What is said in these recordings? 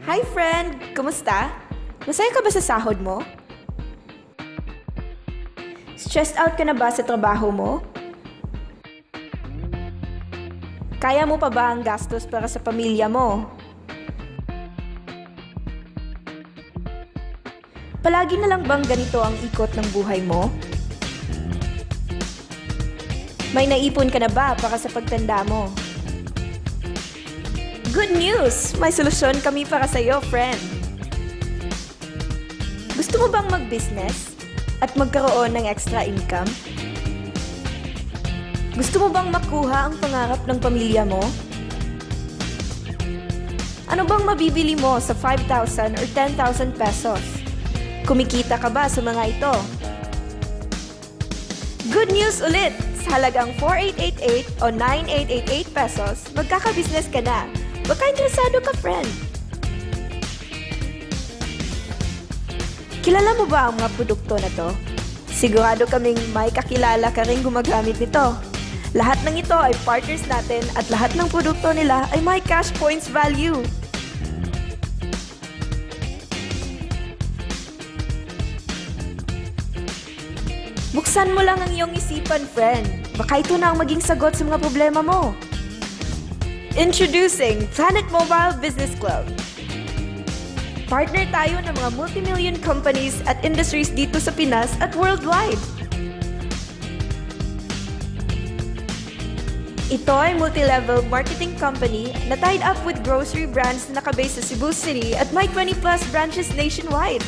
Hi friend! Kumusta? Masaya ka ba sa sahod mo? Stressed out ka na ba sa trabaho mo? Kaya mo pa ba ang gastos para sa pamilya mo? Palagi na lang bang ganito ang ikot ng buhay mo? May naipon ka na ba para sa pagtanda mo? Good news! May solusyon kami para sa iyo, friend. Gusto mo bang mag-business at magkaroon ng extra income? Gusto mo bang makuha ang pangarap ng pamilya mo? Ano bang mabibili mo sa 5,000 or 10,000 pesos? Kumikita ka ba sa mga ito? Good news ulit! Sa halagang 4,888 o 9,888 pesos, magkaka-business ka na. Baka interesado ka, friend. Kilala mo ba ang mga produkto na to? Sigurado kaming may kakilala ka rin gumagamit nito. Lahat ng ito ay partners natin at lahat ng produkto nila ay may cash points value. Buksan mo lang ang iyong isipan, friend. Baka ito na ang maging sagot sa mga problema mo. Introducing Planet Mobile Business Club. Partner tayo ng mga multi-million companies at industries dito sa Pinas at worldwide. Ito ay multi-level marketing company na tied up with grocery brands na nakabase sa Cebu City at may 20+ branches nationwide.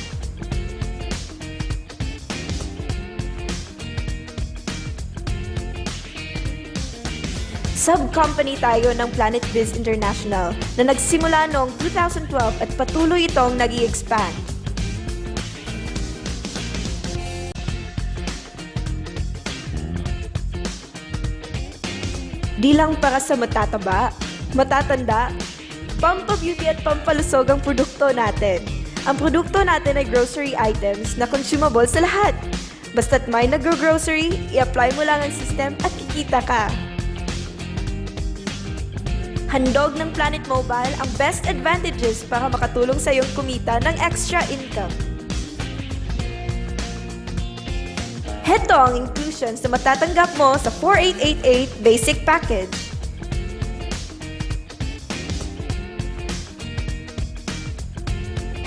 Sub-company tayo ng Planet Biz International na nagsimula noong 2012 at patuloy itong nag-i-expand. Di lang para sa matataba, matatanda, pampabeauty at pampalusog ang produkto natin. Ang produkto natin ay grocery items na consumable sa lahat. Basta't may nag-grocery, i-apply mo lang ang system at kikita ka. Handog ng Planet Mobile ang best advantages para makatulong sa iyong kumita ng extra income. Heto ang inclusions na matatanggap mo sa 4,888 basic package.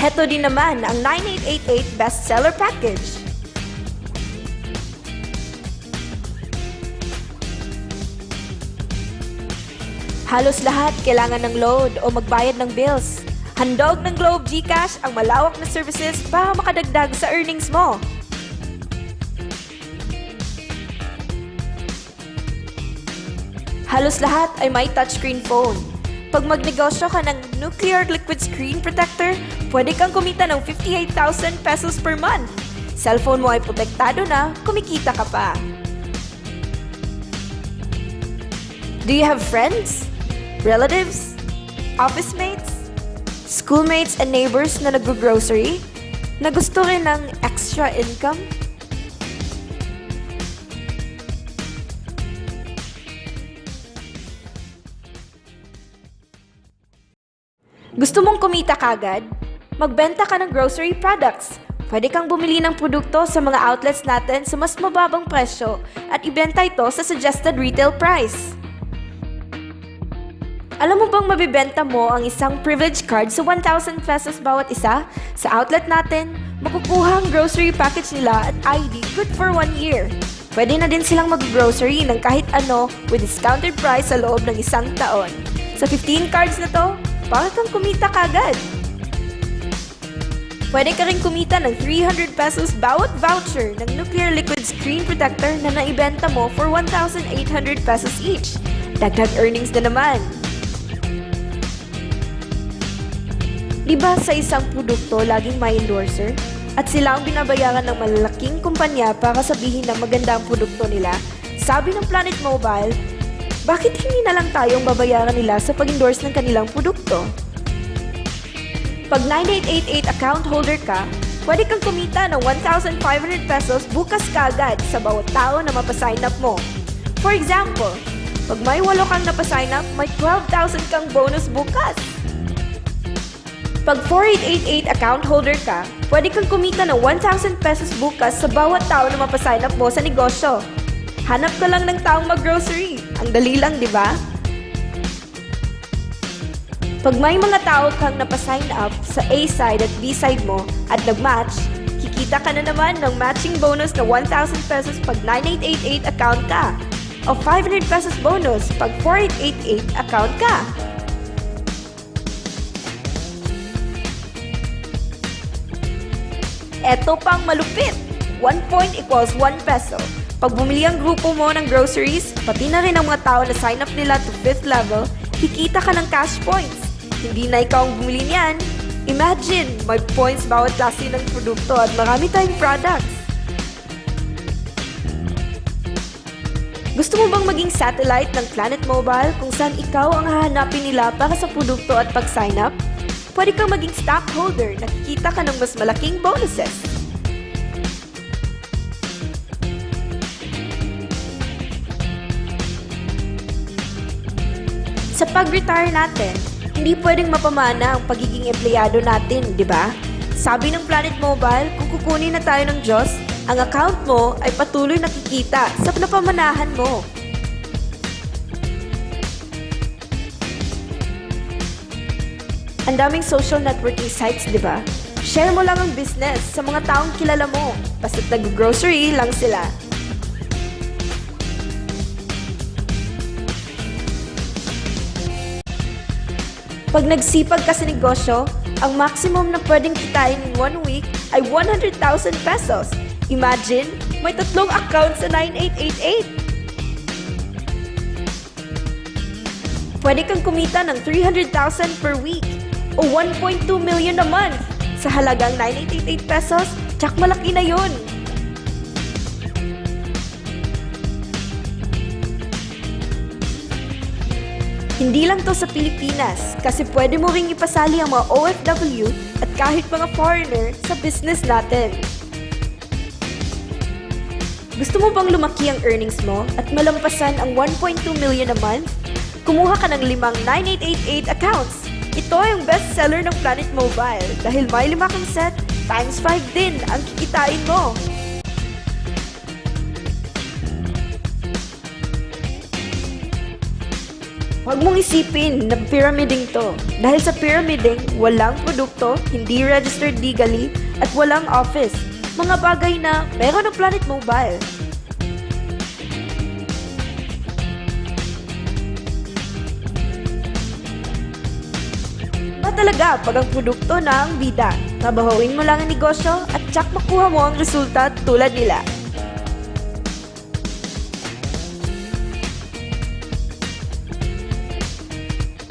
Heto din naman ang 9,888 bestseller package. Halos lahat kailangan ng load o magbayad ng bills. Handog ng Globe GCash ang malawak na services para makadagdag sa earnings mo. Halos lahat ay may touchscreen phone. Pag magnegosyo ka ng Nuclear Liquid Screen Protector, pwede kang kumita ng 58,000 pesos per month. Cellphone mo ay protektado na, kumikita ka pa. Do you have friends? Relatives, office mates, schoolmates and neighbors na nag-grocery na gusto rin ng extra income? Gusto mong kumita kagad? Magbenta ka ng grocery products. Pwede kang bumili ng produkto sa mga outlets natin sa mas mababang presyo at ibenta ito sa suggested retail price. Alam mo bang mabibenta mo ang isang privilege card sa 1,000 pesos bawat isa? Sa outlet natin, makukuha ang grocery package nila at ID good for 1 year. Pwede na din silang mag-grocery ng kahit ano with discounted price sa loob ng 1 taon. Sa 15 cards na to, para kang kumita kagad. Pwede ka rin kumita ng 300 pesos bawat voucher ng Nuclear Liquid Screen Protector na naibenta mo for 1,800 pesos each. Dagdag earnings na naman. Diba sa isang produkto laging may endorser? At sila ang binabayaran ng malalaking kumpanya para sabihin na maganda ang produkto nila? Sabi ng Planet Mobile, bakit hindi na lang tayong babayaran nila sa pag-endorse ng kanilang produkto? Pag 9888 account holder ka, pwede kang kumita ng 1,500 pesos bukas kaagad sa bawat tao na mapasign up mo. For example, pag may 8 kang napasign up, may 12,000 kang bonus bukas. Pag 4888 account holder ka, pwede kang kumita ng 1,000 pesos bukas sa bawat tao na mapasign up mo sa negosyo. Hanap ka lang ng taong mag-grocery. Ang dali lang, di ba? Pag may mga tao kang napasign up sa A side at B side mo at nag-match, kikita ka na naman ng matching bonus na 1,000 pesos pag 9888 account ka o 500 pesos bonus pag 4888 account ka. Eto pang malupit! 1 point equals 1 peso. Pag bumili ang grupo mo ng groceries, pati na rin ang mga tao na sign up nila to 5th level, kikita ka ng cash points. Hindi na ikaw ang bumili niyan. Imagine, may points bawat klase ng produkto at marami tayong products. Gusto mo bang maging satellite ng Planet Mobile kung saan ikaw ang hahanapin nila para sa produkto at pag-sign up? Pwede kang maging stockholder na kikita ka ng mas malaking bonuses. Sa pag-retire natin, hindi pwedeng mapamana ang pagiging empleyado natin, di ba? Sabi ng Planet Mobile, kung kukunin na tayo ng Diyos, ang account mo ay patuloy nakikita sa napamanahan mo. Ang daming social networking sites, di ba? Share mo lang ang business sa mga taong kilala mo. Basta't nag-grocery lang sila. Pag nagsipag ka sa negosyo, ang maximum na pwedeng kitain in 1 week ay 100,000 pesos. Imagine, may 3 accounts sa 9888. Pwede kang kumita ng 300,000 per week o 1.2 million a month sa halagang 9888 pesos. Tsak malaki na yun! Hindi lang to sa Pilipinas kasi pwede mo ring ipasali ang mga OFW at kahit mga foreigner sa business natin. Gusto mo bang lumaki ang earnings mo at malampasan ang 1.2 million a month? Kumuha ka ng 5 9888 accounts. Ito ay ang bestseller ng Planet Mobile dahil may 5 kang set, times 5 din ang kikitain mo. Huwag mong isipin na pyramiding to. Dahil sa pyramiding, walang produkto, hindi registered legally, at walang office. Mga bagay na meron ng Planet Mobile. Talaga pag ang produkto na ang bida. Mabahawin mo lang ang negosyo at tsak makuha mo ang resulta tulad nila.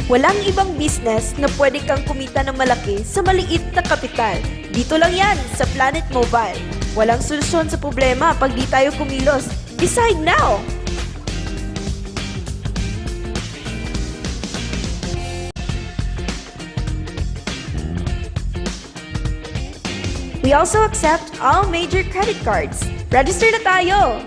Walang ibang business na pwede kang kumita ng malaki sa maliit na kapital. Dito lang yan sa Planet Mobile. Walang solusyon sa problema pag di tayo kumilos. Decide now! We also accept all major credit cards. Register na tayo!